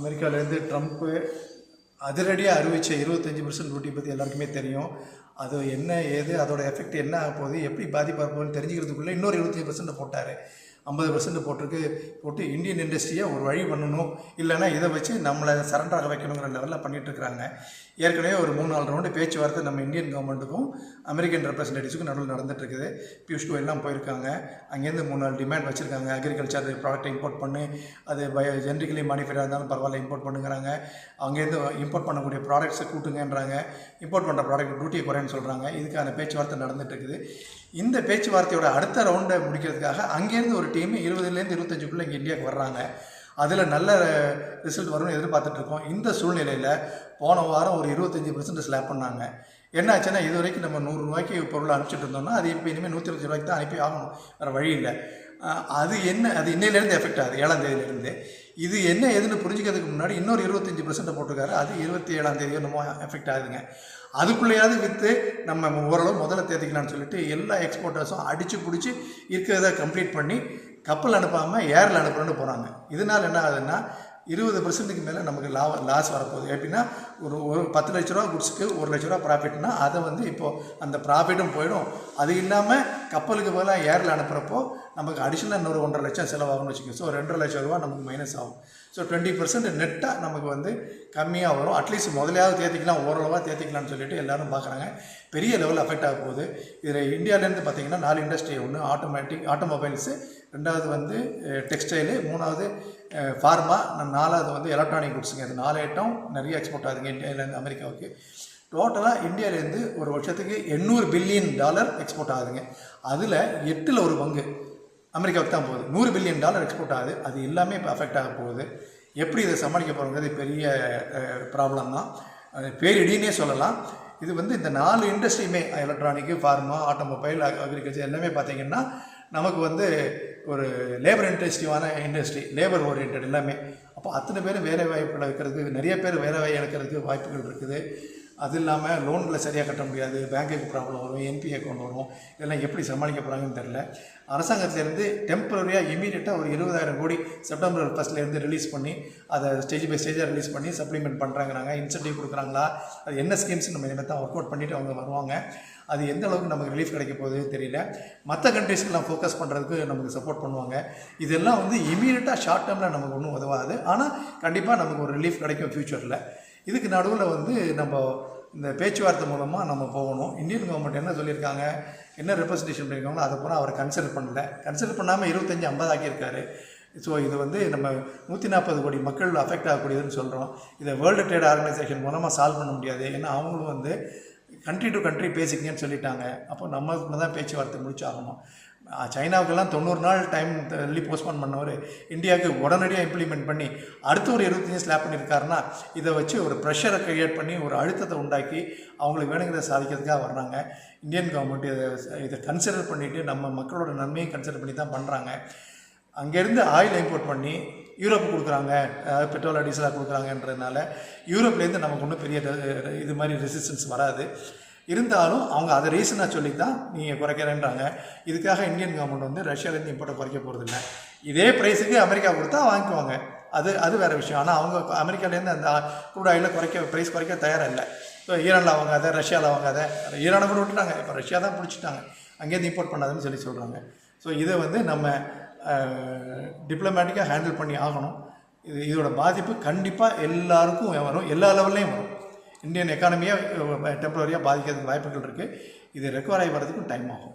அமெரிக்காவிலேருந்து Trump அதிரடியாக அறிவித்த 25% duty பற்றி எல்லாருக்குமே தெரியும். அது என்ன ஏது அதோட எஃபெக்ட் என்ன ஆக போகுது, எப்படி பாதிப்பாக போகுதுன்னு தெரிஞ்சுக்கிறதுக்குள்ளே இன்னொரு 25% போட்டார். 50% போட்டு இந்தியன் இண்டஸ்ட்ரியை ஒரு வழி பண்ணணும், இல்லைனா இதை வச்சு நம்மளை சரண்டராக வைக்கணுங்கிற லெவலில் பண்ணிகிட்ருக்குறாங்க. ஏற்கனவே ஒரு 3-4 ரவுண்டு பேச்சுவார்த்தை நம்ம இந்தியன் கவர்மெண்ட்டுக்கும் அமெரிக்கன் ரெப்ரசன்டேட்டிவ்ஸுக்கும் நடுவில் நடந்துகிட்ருக்குது. பியூஷ் கோயல்லாம் போயிருக்காங்க. அங்கேருந்து 3-4 டிமாண்ட் வச்சுருக்காங்க. அக்ரிகல்ச்சர் ப்ராடக்ட்டை இம்போர்ட் பண்ணி அது ஜென்ரிக்கலி மாடிஃபைடாக இருந்தாலும் பரவாயில்ல இம்போர்ட் பண்ணுங்கிறாங்க. அங்கேருந்து இம்போர்ட் பண்ணக்கூடிய ப்ராடக்ட்ஸை கூட்டுங்கன்றாங்க. இம்போர்ட் பண்ணுற ப்ராடக்ட் டியூட்டியை குறைன்னு சொல்கிறாங்க. இதுக்கான பேச்சுவார்த்தை நடந்துகிட்ருக்குது. இந்த பேச்சுவார்த்தையோட அடுத்த ரவுண்டை முடிக்கிறதுக்காக அங்கேருந்து ஒரு டீம் 20லேருந்து 25க்குள்ளே இங்கே இந்தியாவுக்கு வர்றாங்க. அதில் நல்ல ரிசல்ட் வரும்னு எதிர்பார்த்துட்ருக்கோம். இந்த சூழ்நிலையில் போன வாரம் ஒரு 25% ஸ்லாப் பண்ணாங்க. என்ன ஆச்சுன்னா, இது வரைக்கும் நம்ம 100 ரூபாய்க்கு பொருளை அனுப்பிச்சிட்டு இருந்தோம்னா அது இப்போ இனிமேல் 120 ரூபாய்க்கு தான் அனுப்பி ஆகணும், வேறு வழி இல்லை. அது இன்னையிலேருந்து எஃபெக்ட் ஆகுது, 7ஆம் தேதியிலேருந்து. இது என்ன ஏதுன்னு புரிஞ்சுக்கிறதுக்கு முன்னாடி இன்னொரு 25% போட்டிருக்காரு. அது 27ஆம் தேதி என்னமோ எஃபெக்ட் ஆகுதுங்க. அதுக்குள்ளேயாவது விற்று நம்ம ஓரளவு முதல்ல தேர்த்திக்கலாம்னு சொல்லிட்டு எல்லா எக்ஸ்போர்ட்டர்ஸும் அடித்து பிடிச்சி இருக்கிறத கம்ப்ளீட் பண்ணி கப்பல் அனுப்பாமல் ஏரில் அனுப்புகிறோன்னு போகிறாங்க. இதனால் என்ன ஆகுதுன்னா 20%க்கு மேலே நமக்கு லாஸ் வரப்போகுது. எப்படின்னா ஒரு 10 லட்ச ரூபா குட்ஸுக்கு 1 லட்ச ரூபா ப்ராஃபிட்னா அதை இப்போது அந்த ப்ராஃபிட்டும் போயிடும். அது இல்லாமல் கப்பலுக்கு பதிலாக ஏரில் அனுப்புகிறப்போ நமக்கு அடிஷனலாக இன்னொரு 1.5 லட்சம் செலவாகும்னு வச்சுக்கோங்க. ஸோ 2.5 லட்ச ரூபா நமக்கு மைனஸ் ஆகும். ஸோ 20% நெட்டாக நமக்கு கம்மியாக வரும். அட்லீஸ்ட் முதலையாவது தேர்த்திக்கலாம், ஓரளவாக தேர்த்திக்கலாம்னு சொல்லிட்டு எல்லோரும் பார்க்குறாங்க. பெரிய லெவலில் அஃபெக்ட் ஆக போகுது. இதில் இந்தியாவிலேருந்து பார்த்திங்கன்னா 4 இண்டஸ்ட்ரி. ஒன்று ஆட்டோமொபைல்ஸு, 2வது டெக்ஸ்டைலு, 3வது ஃபார்மா, 4வது எலக்ட்ரானிக் குட்ஸுங்க. இது 4 ஐட்டம் நிறைய எக்ஸ்போர்ட் ஆகுதுங்க இந்தியாவிலேருந்து அமெரிக்காவுக்கு. டோட்டலாக இந்தியாவிலேருந்து ஒரு வருஷத்துக்கு $800 பில்லியன் எக்ஸ்போர்ட் ஆகுதுங்க. அதில் 8ல் ஒரு பங்கு அமெரிக்காவுக்கு தான் போகுது. $100 பில்லியன் எக்ஸ்போர்ட் ஆகுது. அது எல்லாமே இப்போ அஃபெக்ட் ஆக போகுது. எப்படி இதை சமாளிக்க போகிறோங்கிறது பெரிய ப்ராப்ளம் தான். பேரிடினே சொல்லலாம். இது இந்த 4 இண்டஸ்ட்ரியுமே, எலக்ட்ரானிக்கு, ஃபார்மா, ஆட்டோமொபைல், அக்ரிகல்ச்சர் எல்லாமே பார்த்திங்கன்னா நமக்கு ஒரு லேபர் இன்டென்சிவான இண்டஸ்ட்ரி, லேபர் ஓரியன்ட் எல்லாமே. அப்போ அத்தனை பேர் வேலை வாய்ப்புகள் இருக்கிறதுக்கு, நிறைய பேர் வேலை வாய்ப்பு இழக்கிறதுக்கு வாய்ப்புகள் இருக்குது. அது இல்லாமல் லோன்களை சரியாக கட்ட முடியாது, பேங்க்குக்கு ப்ராப்ளம் வரும், என்பி அக்கௌண்ட் வரும். இதெல்லாம் எப்படி சமாளிக்க போகிறாங்கன்னு தெரில. அரசாங்கத்திலேருந்து டெம்பரரியாக இமீடியட்டாக ஒரு 20,000 கோடி செப்டம்பர் 1 ரிலீஸ் பண்ணி அதை ஸ்டேஜ் பை ஸ்டேஜாக ரிலீஸ் பண்ணி சப்ளிமெண்ட் பண்ணுறாங்கிறாங்க. இன்சென்டிவ் கொடுக்குறாங்களா, அது என்ன ஸ்கீம்ஸ் நம்ம இனிமேல் தான் ஒர்க் அவுட் பண்ணிவிட்டு அவங்க வருவாங்க. அது எந்த அளவுக்கு நமக்கு ரிலீஃப் கிடைக்க போகுது தெரியல. மற்ற கண்ட்ரீஸ்க்கெலாம் ஃபோக்கஸ் பண்ணுறதுக்கு நமக்கு சப்போர்ட் பண்ணுவாங்க. இதெல்லாம் இமீடியட்டாக ஷார்ட் டேர்மில் நமக்கு ஒன்றும் உதவாது. ஆனால் கண்டிப்பாக நமக்கு ஒரு ரிலீஃப் கிடைக்கும் ஃப்யூச்சரில். இதுக்கு நடுவில் நம்ம இந்த பேச்சுவார்த்தை மூலமாக நம்ம போகணும். இந்தியன் கவர்மெண்ட் என்ன சொல்லியிருக்காங்க, என்ன ரெப்ரசன்டேஷன் பண்ணியிருக்காங்களோ அதை பூரா அவர் கன்சிடர் பண்ணாமல் 25-50 ஆக்கியிருக்காரு. ஸோ இது நம்ம 140 கோடி மக்கள் அஃபெக்ட் ஆகக்கூடியதுன்னு சொல்கிறோம். இதை வேர்ல்டு ட்ரேட் ஆர்கனைசேஷன் மூலமாக சால்வ் பண்ண முடியாது. ஏன்னா அவங்களும் கண்ட்ரி டு கண்ட்ரி பேசிக்கங்கன்னு சொல்லிட்டாங்க. அப்போ நம்ம தான் பேச்சுவார்த்தை முடிச்சாகணும். சைனாவுக்கெல்லாம் 90 நாள் டைம் தள்ளி போஸ்ட்போன் பண்ணவர் இந்தியாவுக்கு உடனடியாக இம்ப்ளிமெண்ட் பண்ணி அடுத்து ஒரு 25 ஸ்லாப் பண்ணியிருக்காருன்னா, இதை வச்சு ஒரு ப்ரெஷரை க்ரியேட் பண்ணி ஒரு அழுத்தத்தை உண்டாக்கி அவங்களுக்கு வேணுங்கிறத சாதிக்கிறதுக்காக வர்றாங்க. இந்தியன் கவர்மெண்ட் இதை கன்சிடர் பண்ணிவிட்டு நம்ம மக்களோட நன்மையை கன்சிடர் பண்ணி தான் பண்ணுறாங்க. அங்கேருந்து ஆயில் இம்போர்ட் பண்ணி யூரோப்புக்கு கொடுக்குறாங்க, பெட்ரோல் டீசலாக கொடுக்குறாங்கன்றதுனால யூரோப்லேருந்து நமக்கு ஒன்றும் பெரிய இது மாதிரி ரெசிஸ்டன்ஸ் வராது. இருந்தாலும் அவங்க அதை ரீசனாக சொல்லி தான் நீங்கள் குறைக்கிறேன்றாங்க. இதுக்காக இந்தியன் கவர்மெண்ட் ரஷ்யாவிலேருந்து இம்போர்ட்டை குறைக்க போகிறதில்ல. இதே ப்ரைஸுக்கு அமெரிக்கா கொடுத்தா வாங்கிக்குவாங்க, அது வேறு விஷயம். ஆனால் அவங்க அமெரிக்காவிலேருந்து அந்த க்ரூட் ஆயிலை ப்ரைஸ் குறைக்க தயாராக இல்லை. ஸோ ஈரானில் வாங்காத, ரஷ்யாவில் வாங்காத, ஈரானை கூட விட்டுட்டாங்க, இப்போ ரஷ்யா தான் பிடிச்சிட்டாங்க, அங்கேருந்து இம்போர்ட் பண்ணாதுன்னு சொல்கிறாங்க. ஸோ இதை நம்ம டிப்ளமேட்டிக்காக ஹேண்டில் பண்ணி ஆகணும். இதோட பாதிப்பு கண்டிப்பாக எல்லாருக்கும் வரும், எல்லா லெவல்லையும் வரும். இந்தியன் எக்கானமியை டெம்பரரியாக பாதிக்கிறதுக்கு வாய்ப்புகள் இருக்குது. இது ரெக்கவர் ஆகி வர்றதுக்கும் டைம் ஆகும்.